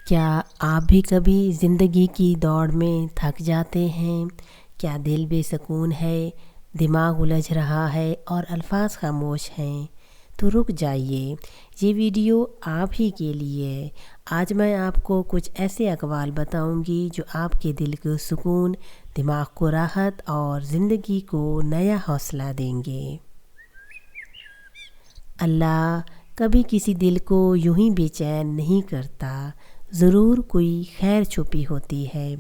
کیا آپ بھی کبھی زندگی کی دوڑ میں تھک جاتے ہیں؟ کیا دل بے سکون ہے، دماغ الجھ رہا ہے اور الفاظ خاموش ہیں؟ تو رک جائیے، یہ ویڈیو آپ ہی کے لیے ہے۔ آج میں آپ کو کچھ ایسے اقوال بتاؤں گی جو آپ کے دل کو سکون، دماغ کو راحت اور زندگی کو نیا حوصلہ دیں گے۔ اللہ کبھی کسی دل کو یوں ہی بے چین نہیں کرتا، ضرور کوئی خیر چھپی ہوتی ہے۔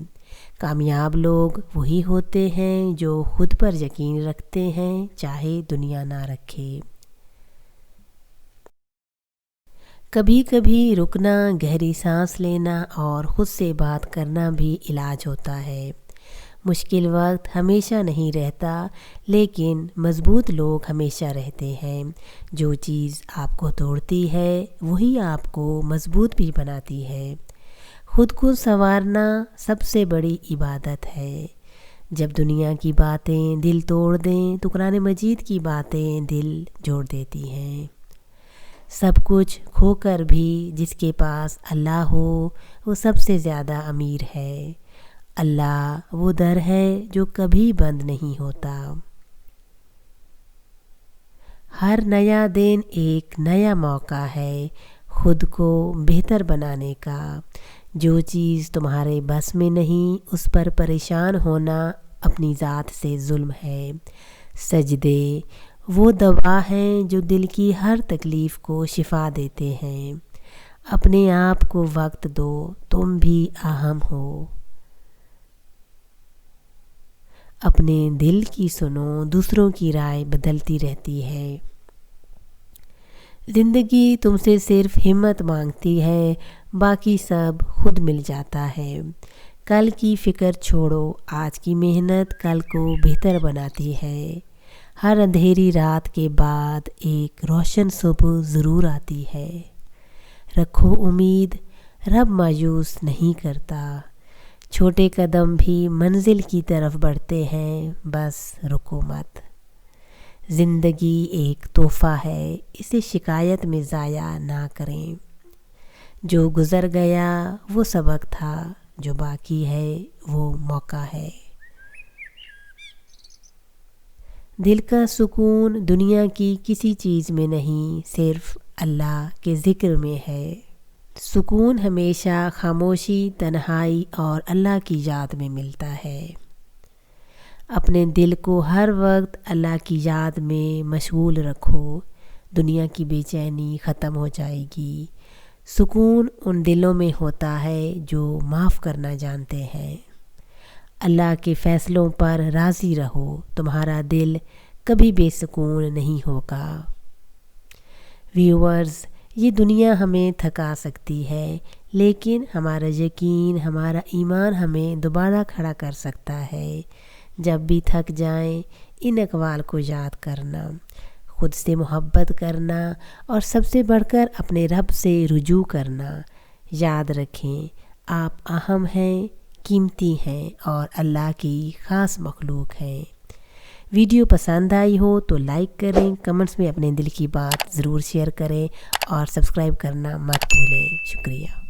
کامیاب لوگ وہی ہوتے ہیں جو خود پر یقین رکھتے ہیں، چاہے دنیا نہ رکھے۔ کبھی کبھی رکنا، گہری سانس لینا اور خود سے بات کرنا بھی علاج ہوتا ہے۔ مشکل وقت ہمیشہ نہیں رہتا، لیکن مضبوط لوگ ہمیشہ رہتے ہیں۔ جو چیز آپ کو توڑتی ہے وہی آپ کو مضبوط بھی بناتی ہے۔ خود کو سنوارنا سب سے بڑی عبادت ہے۔ جب دنیا کی باتیں دل توڑ دیں تو قرآن مجید کی باتیں دل جوڑ دیتی ہیں۔ سب کچھ کھو کر بھی جس کے پاس اللہ ہو وہ سب سے زیادہ امیر ہے۔ اللہ وہ در ہے جو کبھی بند نہیں ہوتا۔ ہر نیا دن ایک نیا موقع ہے خود کو بہتر بنانے کا۔ جو چیز تمہارے بس میں نہیں اس پر پریشان ہونا اپنی ذات سے ظلم ہے۔ سجدے وہ دوا ہیں جو دل کی ہر تکلیف کو شفا دیتے ہیں۔ اپنے آپ کو وقت دو، تم بھی اہم ہو۔ اپنے دل کی سنو، دوسروں کی رائے بدلتی رہتی ہے۔ زندگی تم سے صرف ہمت مانگتی ہے، باقی سب خود مل جاتا ہے۔ کل کی فکر چھوڑو، آج کی محنت کل کو بہتر بناتی ہے۔ ہر اندھیری رات کے بعد ایک روشن صبح ضرور آتی ہے۔ رکھو امید، رب مایوس نہیں کرتا۔ چھوٹے قدم بھی منزل کی طرف بڑھتے ہیں، بس رکو مت۔ زندگی ایک تحفہ ہے، اسے شکایت میں ضائع نہ کریں۔ جو گزر گیا وہ سبق تھا، جو باقی ہے وہ موقع ہے۔ دل کا سکون دنیا کی کسی چیز میں نہیں، صرف اللہ کے ذکر میں ہے۔ سکون ہمیشہ خاموشی، تنہائی اور اللہ کی یاد میں ملتا ہے۔ اپنے دل کو ہر وقت اللہ کی یاد میں مشغول رکھو، دنیا کی بے چینی ختم ہو جائے گی۔ سکون ان دلوں میں ہوتا ہے جو معاف کرنا جانتے ہیں۔ اللہ کے فیصلوں پر راضی رہو، تمہارا دل کبھی بے سکون نہیں ہوگا۔ ویورز، یہ دنیا ہمیں تھکا سکتی ہے، لیکن ہمارا یقین، ہمارا ایمان ہمیں دوبارہ کھڑا کر سکتا ہے۔ جب بھی تھک جائیں ان اقوال کو یاد کرنا، خود سے محبت کرنا اور سب سے بڑھ کر اپنے رب سے رجوع کرنا۔ یاد رکھیں، آپ اہم ہیں، قیمتی ہیں اور اللہ کی خاص مخلوق ہیں۔ ویڈیو پسند آئی ہو تو لائک کریں، کمنٹس میں اپنے دل کی بات ضرور شیئر کریں اور سبسکرائب کرنا مت بھولیں۔ شکریہ۔